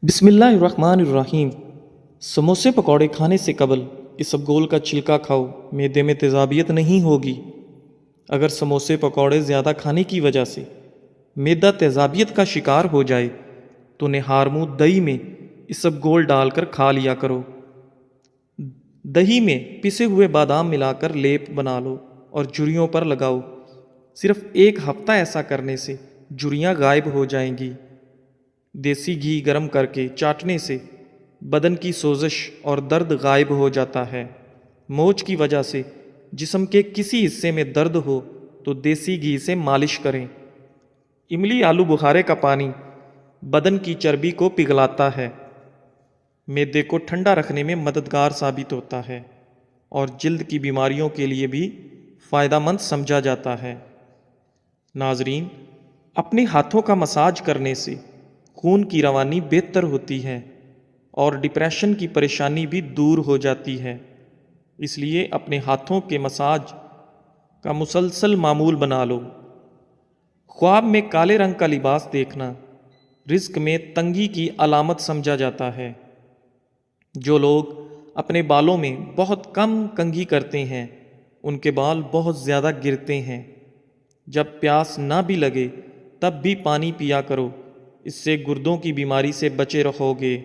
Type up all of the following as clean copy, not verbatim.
بسم اللہ الرحمن الرحیم۔ سموسے پکوڑے کھانے سے قبل اسبگول کا چھلکا کھاؤ، معدے میں تیزابیت نہیں ہوگی۔ اگر سموسے پکوڑے زیادہ کھانے کی وجہ سے معدہ تیزابیت کا شکار ہو جائے تو نہار منہ دہی میں اسبگول ڈال کر کھا لیا کرو۔ دہی میں پسے ہوئے بادام ملا کر لیپ بنا لو اور جھریوں پر لگاؤ۔ صرف 1 ہفتہ ایسا کرنے سے جھریاں غائب ہو جائیں گی۔ دیسی گھی گرم کر کے چاٹنے سے بدن کی سوزش اور درد غائب ہو جاتا ہے۔ موچ کی وجہ سے جسم کے کسی حصے میں درد ہو تو دیسی گھی سے مالش کریں۔ املی آلو بخارے کا پانی بدن کی چربی کو پگھلاتا ہے، معدے کو ٹھنڈا رکھنے میں مددگار ثابت ہوتا ہے اور جلد کی بیماریوں کے لیے بھی فائدہ مند سمجھا جاتا ہے۔ ناظرین، اپنے ہاتھوں کا مساج کرنے سے خون کی روانی بہتر ہوتی ہے اور ڈپریشن کی پریشانی بھی دور ہو جاتی ہے۔ اس لیے اپنے ہاتھوں کے مساج کا مسلسل معمول بنا لو۔ خواب میں کالے رنگ کا لباس دیکھنا رزق میں تنگی کی علامت سمجھا جاتا ہے۔ جو لوگ اپنے بالوں میں بہت کم کنگھی کرتے ہیں ان کے بال بہت زیادہ گرتے ہیں۔ جب پیاس نہ بھی لگے تب بھی پانی پیا کرو، اس سے گردوں کی بیماری سے بچے رہو گے۔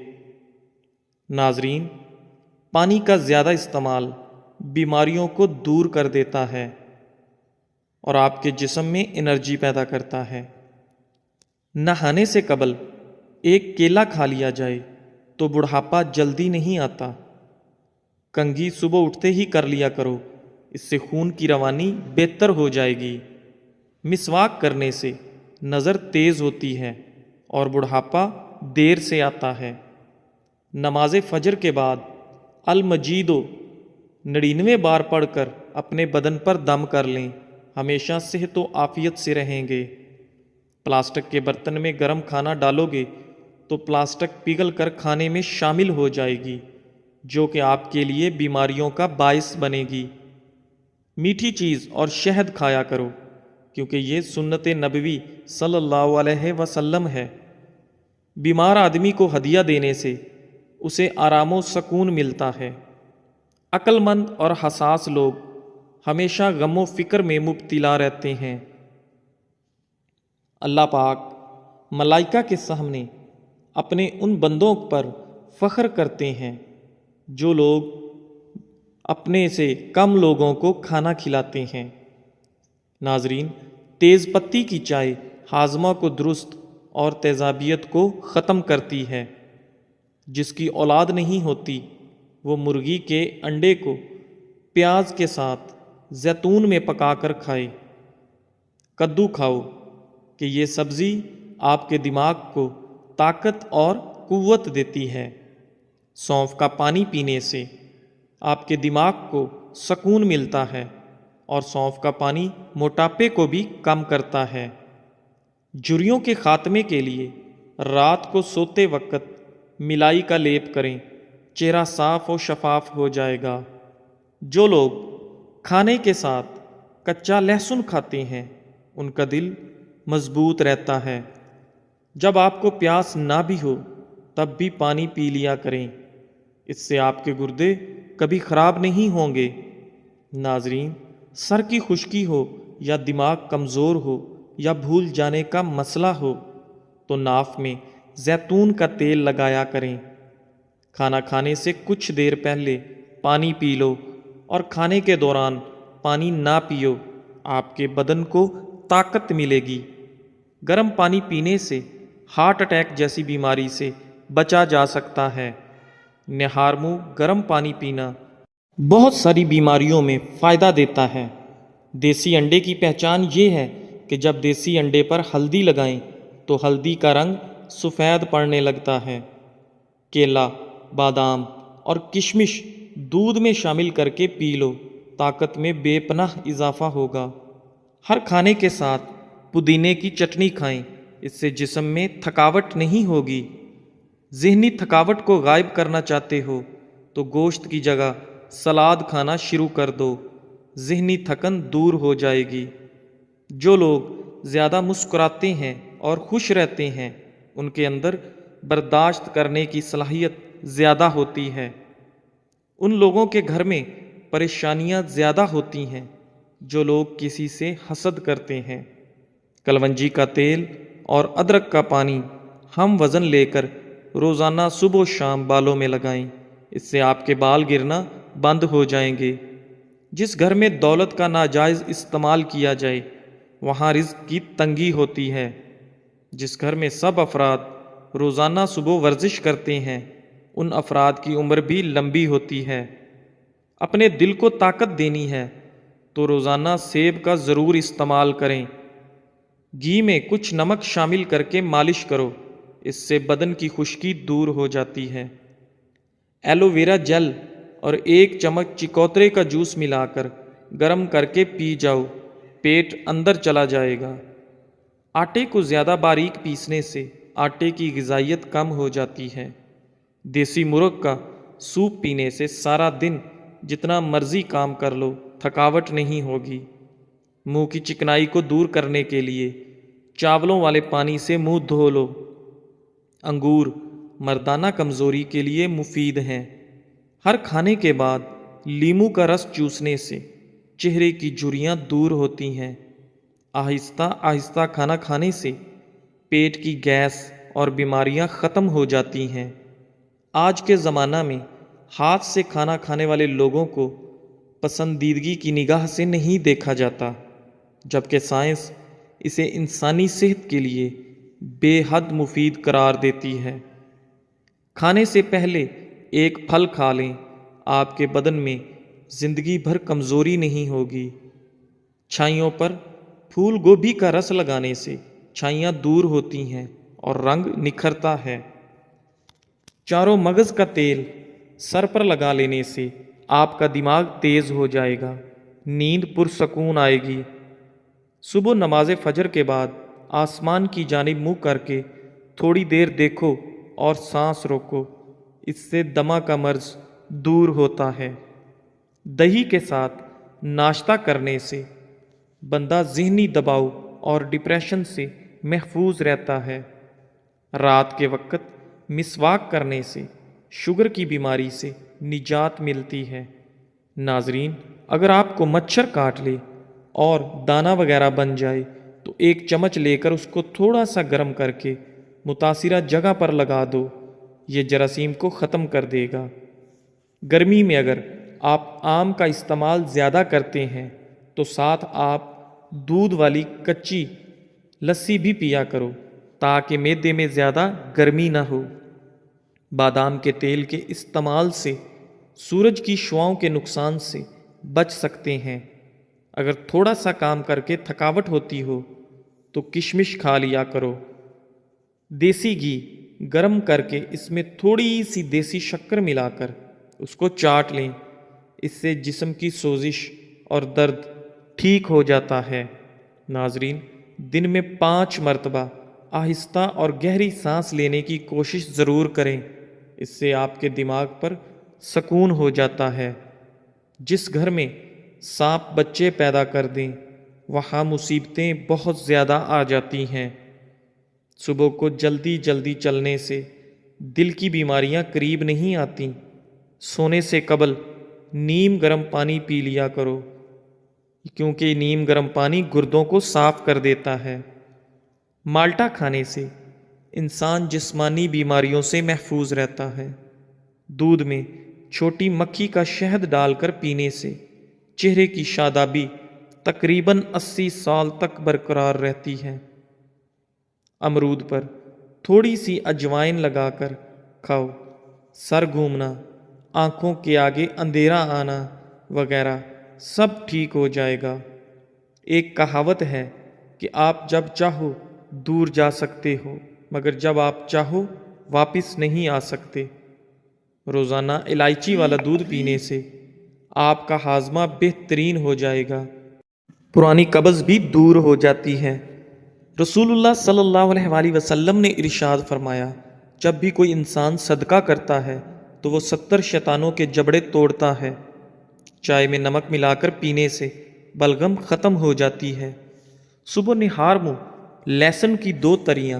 ناظرین، پانی کا زیادہ استعمال بیماریوں کو دور کر دیتا ہے اور آپ کے جسم میں انرجی پیدا کرتا ہے۔ نہانے سے قبل 1 کیلا کھا لیا جائے تو بڑھاپا جلدی نہیں آتا۔ کنگھی صبح اٹھتے ہی کر لیا کرو، اس سے خون کی روانی بہتر ہو جائے گی۔ مسواک کرنے سے نظر تیز ہوتی ہے اور بڑھاپا دیر سے آتا ہے۔ نماز فجر کے بعد المجید 99 بار پڑھ کر اپنے بدن پر دم کر لیں، ہمیشہ صحت و عافیت سے رہیں گے۔ پلاسٹک کے برتن میں گرم کھانا ڈالو گے تو پلاسٹک پگھل کر کھانے میں شامل ہو جائے گی، جو کہ آپ کے لیے بیماریوں کا باعث بنے گی۔ میٹھی چیز اور شہد کھایا کرو کیونکہ یہ سنت نبوی صلی اللہ علیہ وسلم ہے۔ بیمار آدمی کو ہدیہ دینے سے اسے آرام و سکون ملتا ہے۔ عقل مند اور حساس لوگ ہمیشہ غم و فکر میں مبتلا رہتے ہیں۔ اللہ پاک ملائکہ کے سامنے اپنے ان بندوں پر فخر کرتے ہیں جو لوگ اپنے سے کم لوگوں کو کھانا کھلاتے ہیں۔ ناظرین، تیز پتی کی چائے ہاضمہ کو درست اور تیزابیت کو ختم کرتی ہے۔ جس کی اولاد نہیں ہوتی وہ مرغی کے انڈے کو پیاز کے ساتھ زیتون میں پکا کر کھائے۔ کدو کھاؤ کہ یہ سبزی آپ کے دماغ کو طاقت اور قوت دیتی ہے۔ سونف کا پانی پینے سے آپ کے دماغ کو سکون ملتا ہے اور سونف کا پانی موٹاپے کو بھی کم کرتا ہے۔ جھریوں کے خاتمے کے لیے رات کو سوتے وقت ملائی کا لیپ کریں، چہرہ صاف و شفاف ہو جائے گا۔ جو لوگ کھانے کے ساتھ کچا لہسن کھاتے ہیں ان کا دل مضبوط رہتا ہے۔ جب آپ کو پیاس نہ بھی ہو تب بھی پانی پی لیا کریں، اس سے آپ کے گردے کبھی خراب نہیں ہوں گے۔ ناظرین، سر کی خشکی ہو یا دماغ کمزور ہو یا بھول جانے کا مسئلہ ہو تو ناف میں زیتون کا تیل لگایا کریں۔ کھانا کھانے سے کچھ دیر پہلے پانی پی لو اور کھانے کے دوران پانی نہ پیو، آپ کے بدن کو طاقت ملے گی۔ گرم پانی پینے سے ہارٹ اٹیک جیسی بیماری سے بچا جا سکتا ہے۔ نہار منہ گرم پانی پینا بہت ساری بیماریوں میں فائدہ دیتا ہے۔ دیسی انڈے کی پہچان یہ ہے کہ جب دیسی انڈے پر ہلدی لگائیں تو ہلدی کا رنگ سفید پڑنے لگتا ہے۔ کیلا، بادام اور کشمش دودھ میں شامل کر کے پی لو، طاقت میں بے پناہ اضافہ ہوگا۔ ہر کھانے کے ساتھ پودینے کی چٹنی کھائیں، اس سے جسم میں تھکاوٹ نہیں ہوگی۔ ذہنی تھکاوٹ کو غائب کرنا چاہتے ہو تو گوشت کی جگہ سلاد کھانا شروع کر دو، ذہنی تھکن دور ہو جائے گی۔ جو لوگ زیادہ مسکراتے ہیں اور خوش رہتے ہیں ان کے اندر برداشت کرنے کی صلاحیت زیادہ ہوتی ہے۔ ان لوگوں کے گھر میں پریشانیاں زیادہ ہوتی ہیں جو لوگ کسی سے حسد کرتے ہیں۔ کلونجی کا تیل اور ادرک کا پانی ہم وزن لے کر روزانہ صبح و شام بالوں میں لگائیں، اس سے آپ کے بال گرنا بند ہو جائیں گے۔ جس گھر میں دولت کا ناجائز استعمال کیا جائے وہاں رزق کی تنگی ہوتی ہے۔ جس گھر میں سب افراد روزانہ صبح ورزش کرتے ہیں ان افراد کی عمر بھی لمبی ہوتی ہے۔ اپنے دل کو طاقت دینی ہے تو روزانہ سیب کا ضرور استعمال کریں۔ گھی میں کچھ نمک شامل کر کے مالش کرو، اس سے بدن کی خشکی دور ہو جاتی ہے۔ ایلو ویرا جیل اور 1 چمچ چکوترے کا جوس ملا کر گرم کر کے پی جاؤ، پیٹ اندر چلا جائے گا۔ آٹے کو زیادہ باریک پیسنے سے آٹے کی غذائیت کم ہو جاتی ہے۔ دیسی مرغ کا سوپ پینے سے سارا دن جتنا مرضی کام کر لو تھکاوٹ نہیں ہوگی۔ منہ کی چکنائی کو دور کرنے کے لیے چاولوں والے پانی سے منہ دھو لو۔ انگور مردانہ کمزوری کے لیے مفید ہیں۔ ہر کھانے کے بعد لیمو کا رس چوسنے سے چہرے کی جھریاں دور ہوتی ہیں۔ آہستہ آہستہ کھانا کھانے سے پیٹ کی گیس اور بیماریاں ختم ہو جاتی ہیں۔ آج کے زمانہ میں ہاتھ سے کھانا کھانے والے لوگوں کو پسندیدگی کی نگاہ سے نہیں دیکھا جاتا، جبکہ سائنس اسے انسانی صحت کے لیے بے حد مفید قرار دیتی ہے۔ کھانے سے پہلے 1 پھل کھا لیں، آپ کے بدن میں زندگی بھر کمزوری نہیں ہوگی۔ چھائیوں پر پھول گوبھی کا رس لگانے سے چھائیاں دور ہوتی ہیں اور رنگ نکھرتا ہے۔ چاروں مغز کا تیل سر پر لگا لینے سے آپ کا دماغ تیز ہو جائے گا، نیند پرسکون آئے گی۔ صبح نماز فجر کے بعد آسمان کی جانب منہ کر کے تھوڑی دیر دیکھو اور سانس روکو، اس سے دمہ کا مرض دور ہوتا ہے۔ دہی کے ساتھ ناشتہ کرنے سے بندہ ذہنی دباؤ اور ڈپریشن سے محفوظ رہتا ہے۔ رات کے وقت مسواک کرنے سے شوگر کی بیماری سے نجات ملتی ہے۔ ناظرین، اگر آپ کو مچھر کاٹ لے اور دانہ وغیرہ بن جائے تو 1 چمچ لے کر اس کو تھوڑا سا گرم کر کے متاثرہ جگہ پر لگا دو، یہ جراثیم کو ختم کر دے گا۔ گرمی میں اگر آپ آم کا استعمال زیادہ کرتے ہیں تو ساتھ آپ دودھ والی کچی لسی بھی پیا کرو تاکہ معدے میں زیادہ گرمی نہ ہو۔ بادام کے تیل کے استعمال سے سورج کی شعاؤں کے نقصان سے بچ سکتے ہیں۔ اگر تھوڑا سا کام کر کے تھکاوٹ ہوتی ہو تو کشمش کھا لیا کرو۔ دیسی گھی گرم کر کے اس میں تھوڑی سی دیسی شکر ملا کر اس کو چاٹ لیں، اس سے جسم کی سوزش اور درد ٹھیک ہو جاتا ہے۔ ناظرین، دن میں 5 مرتبہ آہستہ اور گہری سانس لینے کی کوشش ضرور کریں، اس سے آپ کے دماغ پر سکون ہو جاتا ہے۔ جس گھر میں سانپ بچے پیدا کر دیں وہاں مصیبتیں بہت زیادہ آ جاتی ہیں۔ صبح کو جلدی جلدی چلنے سے دل کی بیماریاں قریب نہیں آتیں۔ سونے سے قبل نیم گرم پانی پی لیا کرو، کیونکہ نیم گرم پانی گردوں کو صاف کر دیتا ہے۔ مالٹا کھانے سے انسان جسمانی بیماریوں سے محفوظ رہتا ہے۔ دودھ میں چھوٹی مکھی کا شہد ڈال کر پینے سے چہرے کی شادابی تقریباً 80 سال تک برقرار رہتی ہے۔ امرود پر تھوڑی سی اجوائن لگا کر کھاؤ، سر گھومنا، آنکھوں کے آگے اندھیرا آنا وغیرہ سب ٹھیک ہو جائے گا۔ ایک کہاوت ہے کہ آپ جب چاہو دور جا سکتے ہو مگر جب آپ چاہو واپس نہیں آ سکتے۔ روزانہ الائچی والا دودھ پینے سے آپ کا ہاضمہ بہترین ہو جائے گا، پرانی قبض بھی دور ہو جاتی ہے۔ رسول اللہ صلی اللہ علیہ وآلہ وسلم نے ارشاد فرمایا، جب بھی کوئی انسان صدقہ کرتا ہے تو وہ 70 شیطانوں کے جبڑے توڑتا ہے۔ چائے میں نمک ملا کر پینے سے بلغم ختم ہو جاتی ہے۔ صبح نہار منہ لہسن کی 2 تریاں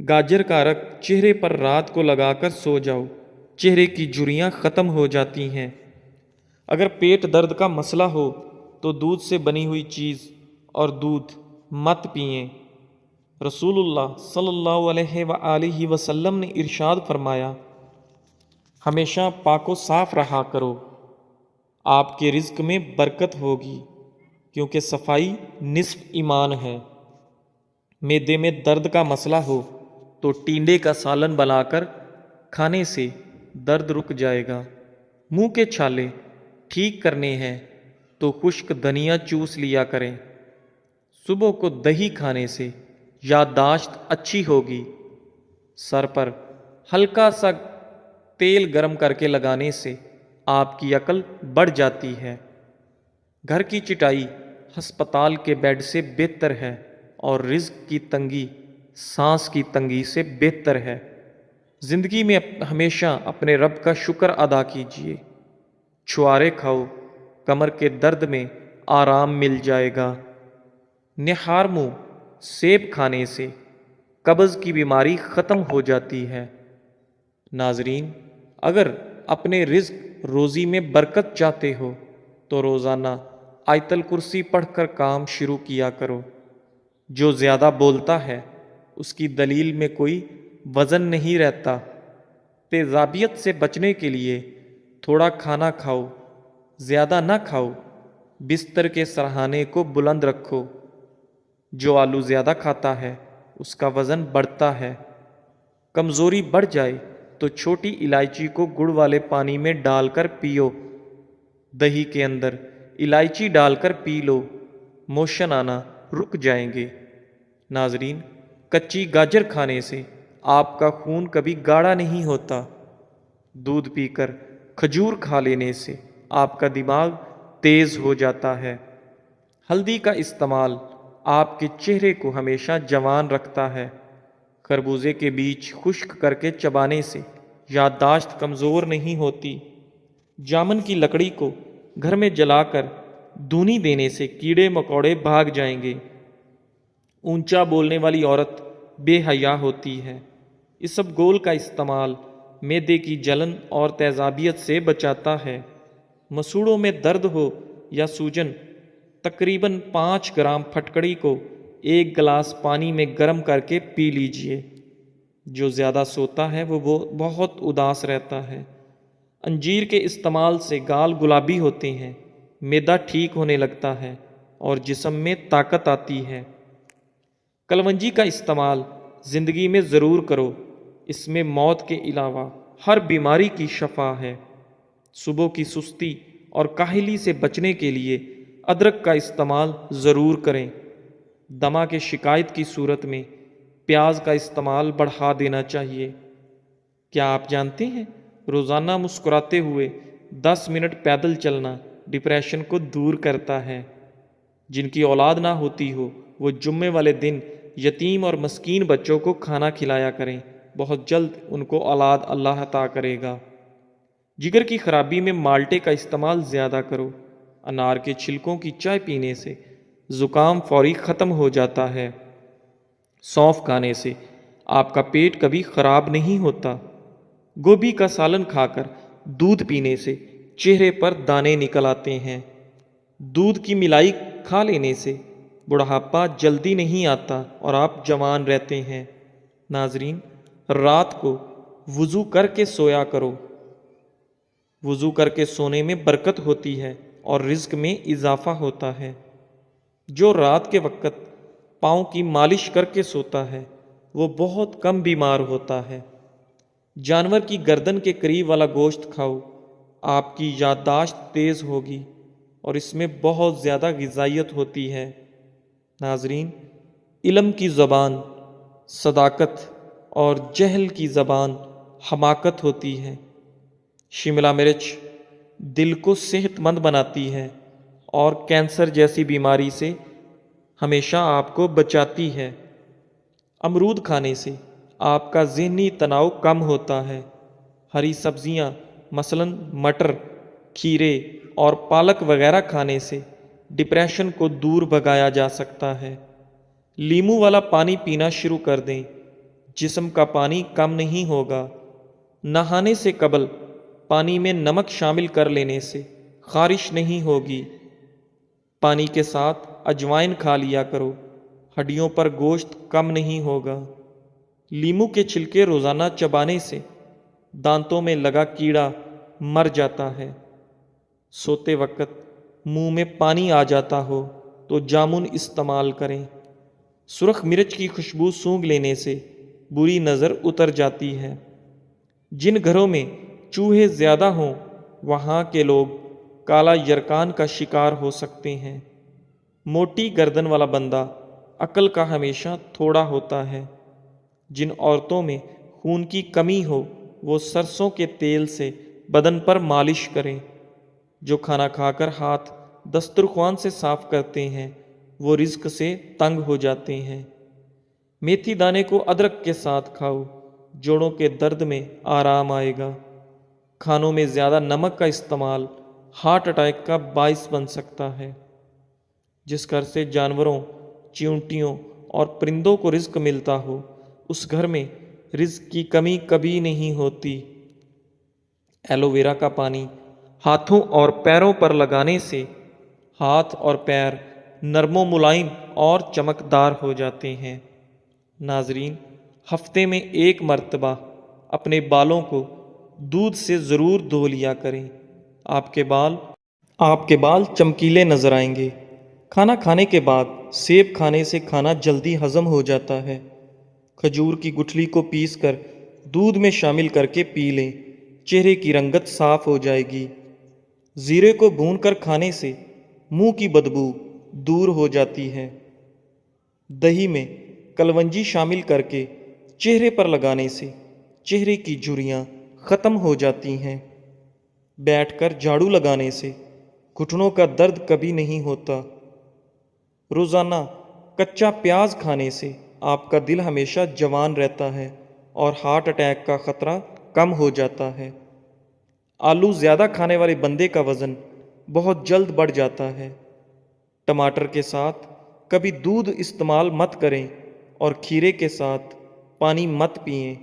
گاجر کا عرق چہرے پر رات کو لگا کر سو جاؤ، چہرے کی جھریاں ختم ہو جاتی ہیں۔ اگر پیٹ درد کا مسئلہ ہو تو دودھ سے بنی ہوئی چیز اور دودھ مت پئیں۔ رسول اللہ صلی اللہ علیہ وآلہ وسلم نے ارشاد فرمایا، ہمیشہ پاک و صاف رہا کرو، آپ کے رزق میں برکت ہوگی، کیونکہ صفائی نصف ایمان ہے۔ معدے میں درد کا مسئلہ ہو تو ٹینڈے کا سالن بنا کر کھانے سے درد رک جائے گا۔ منہ کے چھالے ٹھیک کرنے ہیں تو خشک دھنیا چوس لیا کریں۔ صبح کو دہی کھانے سے یادداشت اچھی ہوگی۔ سر پر ہلکا سا تیل گرم کر کے لگانے سے آپ کی عقل بڑھ جاتی ہے۔ گھر کی چٹائی ہسپتال کے بیڈ سے بہتر ہے، اور رزق کی تنگی سانس کی تنگی سے بہتر ہے۔ زندگی میں ہمیشہ اپنے رب کا شکر ادا کیجیے۔ چھوارے کھاؤ، کمر کے درد میں آرام مل جائے گا۔ نہار منہ سیب کھانے سے قبض کی بیماری ختم ہو جاتی ہے۔ ناظرین، اگر اپنے رزق روزی میں برکت چاہتے ہو تو روزانہ آیت الکرسی پڑھ کر کام شروع کیا کرو۔ جو زیادہ بولتا ہے اس کی دلیل میں کوئی وزن نہیں رہتا۔ تیزابیت سے بچنے کے لیے تھوڑا کھانا کھاؤ، زیادہ نہ کھاؤ۔ بستر کے سرہانے کو بلند رکھو۔ جو آلو زیادہ کھاتا ہے اس کا وزن بڑھتا ہے۔ کمزوری بڑھ جائے تو چھوٹی الائچی کو گڑ والے پانی میں ڈال کر پیو۔ دہی کے اندر الائچی ڈال کر پی لو، موشن آنا رک جائیں گے۔ ناظرین، کچی گاجر کھانے سے آپ کا خون کبھی گاڑھا نہیں ہوتا۔ دودھ پی کر کھجور کھا لینے سے آپ کا دماغ تیز ہو جاتا ہے۔ ہلدی کا استعمال آپ کے چہرے کو ہمیشہ جوان رکھتا ہے۔ خربوزے کے بیج خشک کر کے چبانے سے یادداشت کمزور نہیں ہوتی۔ جامن کی لکڑی کو گھر میں جلا کر دھونی دینے سے کیڑے مکوڑے بھاگ جائیں گے۔ اونچا بولنے والی عورت بے حیا ہوتی ہے۔ اسبگول کا استعمال معدے کی جلن اور تیزابیت سے بچاتا ہے۔ مسوڑوں میں درد ہو یا سوجن، تقریباً 5 گرام پھٹکڑی کو 1 گلاس پانی میں گرم کر کے پی لیجئے۔ جو زیادہ سوتا ہے وہ بہت اداس رہتا ہے۔ انجیر کے استعمال سے گال گلابی ہوتے ہیں، معدہ ٹھیک ہونے لگتا ہے اور جسم میں طاقت آتی ہے۔ کلونجی کا استعمال زندگی میں ضرور کرو، اس میں موت کے علاوہ ہر بیماری کی شفا ہے۔ صبح کی سستی اور کاہلی سے بچنے کے لیے ادرک کا استعمال ضرور کریں۔ دمہ کے شکایت کی صورت میں پیاز کا استعمال بڑھا دینا چاہیے۔ کیا آپ جانتے ہیں روزانہ مسکراتے ہوئے 10 منٹ پیدل چلنا ڈپریشن کو دور کرتا ہے؟ جن کی اولاد نہ ہوتی ہو وہ جمعے والے دن یتیم اور مسکین بچوں کو کھانا کھلایا کریں، بہت جلد ان کو اولاد اللہ عطا کرے گا۔ جگر کی خرابی میں مالٹے کا استعمال زیادہ کرو۔ انار کے چھلکوں کی چائے پینے سے زکام فوری ختم ہو جاتا ہے۔ سونف کھانے سے آپ کا پیٹ کبھی خراب نہیں ہوتا۔ گوبھی کا سالن کھا کر دودھ پینے سے چہرے پر دانے نکل آتے ہیں۔ دودھ کی ملائی کھا لینے سے بڑھاپا جلدی نہیں آتا اور آپ جوان رہتے ہیں۔ ناظرین، رات کو وضو کر کے سویا کرو۔ وضو کر کے سونے میں برکت ہوتی ہے اور رزق میں اضافہ ہوتا ہے۔ جو رات کے وقت پاؤں کی مالش کر کے سوتا ہے وہ بہت کم بیمار ہوتا ہے۔ جانور کی گردن کے قریب والا گوشت کھاؤ، آپ کی یادداشت تیز ہوگی اور اس میں بہت زیادہ غذائیت ہوتی ہے۔ ناظرین، علم کی زبان صداقت اور جہل کی زبان حماقت ہوتی ہے۔ شملہ مرچ دل کو صحت مند بناتی ہے اور کینسر جیسی بیماری سے ہمیشہ آپ کو بچاتی ہے۔ امرود کھانے سے آپ کا ذہنی تناؤ کم ہوتا ہے۔ ہری سبزیاں مثلاً مٹر، کھیرے اور پالک وغیرہ کھانے سے ڈپریشن کو دور بھگایا جا سکتا ہے۔ لیموں والا پانی پینا شروع کر دیں۔ جسم کا پانی کم نہیں ہوگا۔ نہانے سے قبل پانی میں نمک شامل کر لینے سے خارش نہیں ہوگی۔ پانی کے ساتھ اجوائن کھا لیا کرو، ہڈیوں پر گوشت کم نہیں ہوگا۔ لیموں کے چھلکے روزانہ چبانے سے دانتوں میں لگا کیڑا مر جاتا ہے۔ سوتے وقت منہ میں پانی آ جاتا ہو تو جامن استعمال کریں۔ سرخ مرچ کی خوشبو سونگھ لینے سے بری نظر اتر جاتی ہے۔ جن گھروں میں چوہے زیادہ ہوں وہاں کے لوگ کالا یرکان کا شکار ہو سکتے ہیں۔ موٹی گردن والا بندہ عقل کا ہمیشہ تھوڑا ہوتا ہے۔ جن عورتوں میں خون کی کمی ہو وہ سرسوں کے تیل سے بدن پر مالش کریں۔ جو کھانا کھا کر ہاتھ دسترخوان سے صاف کرتے ہیں وہ رزق سے تنگ ہو جاتے ہیں۔ میتھی دانے کو ادرک کے ساتھ کھاؤ، جوڑوں کے درد میں آرام آئے گا۔ کھانوں میں زیادہ نمک کا استعمال ہارٹ اٹیک کا باعث بن سکتا ہے۔ جس گھر سے جانوروں، چیونٹیوں اور پرندوں کو رزق ملتا ہو اس گھر میں رزق کی کمی کبھی نہیں ہوتی۔ ایلو ویرا کا پانی ہاتھوں اور پیروں پر لگانے سے ہاتھ اور پیر نرم و ملائم اور چمکدار ہو جاتے ہیں۔ ناظرین، ہفتے میں ایک مرتبہ اپنے بالوں کو دودھ سے ضرور دھو لیا کریں۔ آپ کے بال چمکیلے نظر آئیں گے۔ کھانا کھانے کے بعد سیب کھانے سے کھانا جلدی ہضم ہو جاتا ہے۔ کھجور کی گٹھلی کو پیس کر دودھ میں شامل کر کے پی لیں، چہرے کی رنگت صاف ہو جائے گی۔ زیرے کو بھون کر کھانے سے منہ کی بدبو دور ہو جاتی ہے۔ دہی میں کلونجی شامل کر کے چہرے پر لگانے سے چہرے کی جھریاں ختم ہو جاتی ہیں۔ بیٹھ کر جھاڑو لگانے سے گھٹنوں کا درد کبھی نہیں ہوتا۔ روزانہ کچا پیاز کھانے سے آپ کا دل ہمیشہ جوان رہتا ہے اور ہارٹ اٹیک کا خطرہ کم ہو جاتا ہے۔ آلو زیادہ کھانے والے بندے کا وزن بہت جلد بڑھ جاتا ہے۔ ٹماٹر کے ساتھ کبھی دودھ استعمال مت کریں اور کھیرے کے ساتھ پانی مت پئیں۔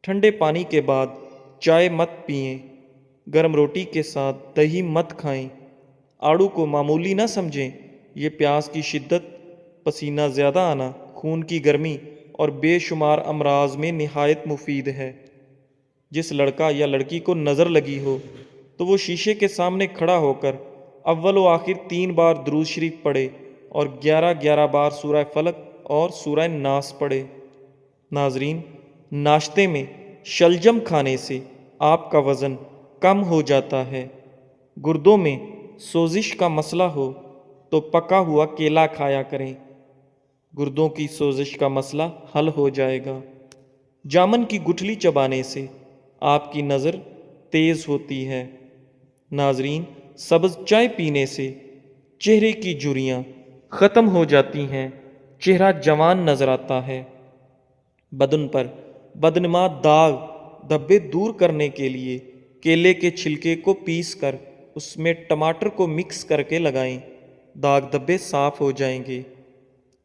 ٹھنڈے پانی کے بعد چائے مت پئیں۔ گرم روٹی کے ساتھ دہی مت کھائیں۔ آڑو کو معمولی نہ سمجھیں، یہ پیاس کی شدت، پسینہ زیادہ آنا، خون کی گرمی اور بے شمار امراض میں نہایت مفید ہے۔ جس لڑکا یا لڑکی کو نظر لگی ہو تو وہ شیشے کے سامنے کھڑا ہو کر اول و آخر 3 بار درود شریف پڑھے اور 11 بار سورہ فلق اور سورہ ناس پڑھے۔ ناظرین، ناشتے میں شلجم کھانے سے آپ کا وزن کم ہو جاتا ہے۔ گردوں میں سوزش کا مسئلہ ہو تو پکا ہوا کیلا کھایا کریں، گردوں کی سوزش کا مسئلہ حل ہو جائے گا۔ جامن کی گٹھلی چبانے سے آپ کی نظر تیز ہوتی ہے۔ ناظرین، سبز چائے پینے سے چہرے کی جھریاں ختم ہو جاتی ہیں، چہرہ جوان نظر آتا ہے۔ بدن پر بدنما داغ دھبے دور کرنے کے لیے کیلے کے چھلکے کو پیس کر اس میں ٹماٹر کو مکس کر کے لگائیں، داغ دھبے صاف ہو جائیں گے۔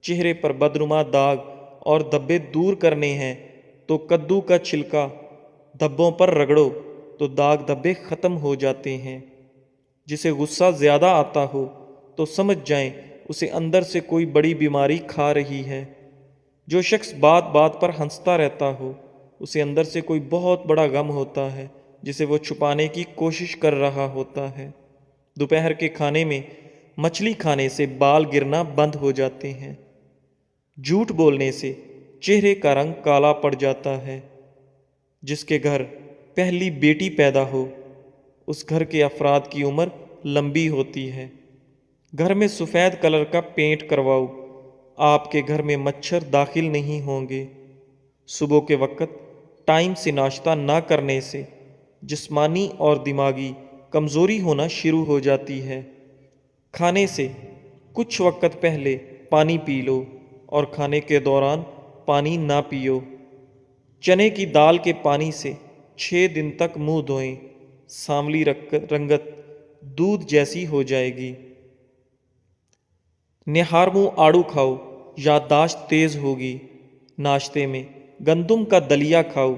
چہرے پر بدنما داغ اور دھبے دور کرنے ہیں تو کدو کا چھلکا دھبوں پر رگڑو تو داغ دھبے ختم ہو جاتے ہیں۔ جسے غصہ زیادہ آتا ہو تو سمجھ جائیں اسے اندر سے کوئی بڑی بیماری کھا رہی ہے۔ جو شخص بات بات پر ہنستا رہتا ہو اسے اندر سے کوئی بہت بڑا غم ہوتا ہے جسے وہ چھپانے کی کوشش کر رہا ہوتا ہے۔ دوپہر کے کھانے میں مچھلی کھانے سے بال گرنا بند ہو جاتے ہیں۔ جھوٹ بولنے سے چہرے کا رنگ کالا پڑ جاتا ہے۔ جس کے گھر پہلی بیٹی پیدا ہو اس گھر کے افراد کی عمر لمبی ہوتی ہے۔ گھر میں سفید کلر کا پینٹ کرواؤ، آپ کے گھر میں مچھر داخل نہیں ہوں گے۔ صبح کے وقت ٹائم سے ناشتہ نہ کرنے سے جسمانی اور دماغی کمزوری ہونا شروع ہو جاتی ہے۔ کھانے سے کچھ وقت پہلے پانی پی لو اور کھانے کے دوران پانی نہ پیو۔ چنے کی دال کے پانی سے 6 دن تک منہ دھوئیں، سانولی رنگت دودھ جیسی ہو جائے گی۔ نہار منہ آڑو کھاؤ، یادداشت تیز ہوگی۔ ناشتے میں گندم کا دلیا کھاؤ،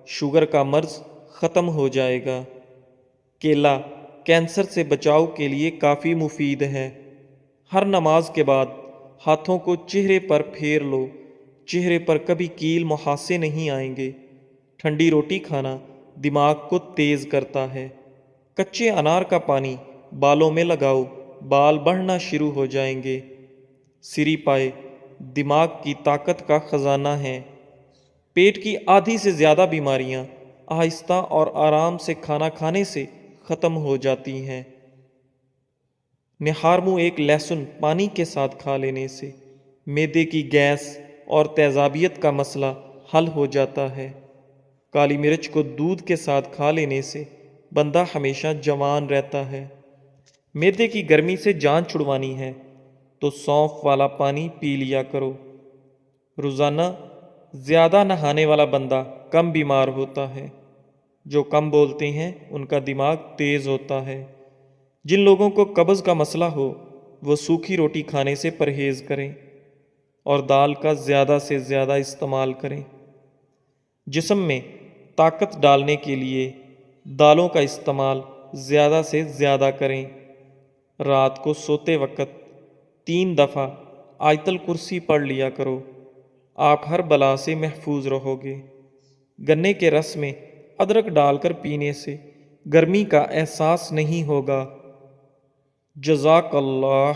شوگر کا مرض ختم ہو جائے گا۔ کیلا کینسر سے بچاؤ کے لیے کافی مفید ہے۔ ہر نماز کے بعد ہاتھوں کو چہرے پر پھیر لو، چہرے پر کبھی کیل محاسے نہیں آئیں گے۔ ٹھنڈی روٹی کھانا دماغ کو تیز کرتا ہے۔ کچے انار کا پانی بالوں میں لگاؤ، بال بڑھنا شروع ہو جائیں گے۔ سری پائے دماغ کی طاقت کا خزانہ ہے۔ پیٹ کی آدھی سے زیادہ بیماریاں آہستہ اور آرام سے کھانا کھانے سے ختم ہو جاتی ہیں۔ نہارمو ایک لہسن پانی کے ساتھ کھا لینے سے معدے کی گیس اور تیزابیت کا مسئلہ حل ہو جاتا ہے۔ کالی مرچ کو دودھ کے ساتھ کھا لینے سے بندہ ہمیشہ جوان رہتا ہے۔ معدے کی گرمی سے جان چھڑوانی ہے تو سونف والا پانی پی لیا کرو۔ روزانہ زیادہ نہانے والا بندہ کم بیمار ہوتا ہے۔ جو کم بولتے ہیں ان کا دماغ تیز ہوتا ہے۔ جن لوگوں کو قبض کا مسئلہ ہو وہ سوکھی روٹی کھانے سے پرہیز کریں اور دال کا زیادہ سے زیادہ استعمال کریں۔ جسم میں طاقت ڈالنے کے لیے دالوں کا استعمال زیادہ سے زیادہ کریں۔ رات کو سوتے وقت 3 دفعہ آیت الکرسی پڑھ لیا کرو، آپ ہر بلا سے محفوظ رہو گے۔ گنے کے رس میں ادرک ڈال کر پینے سے گرمی کا احساس نہیں ہوگا۔ جزاک اللہ۔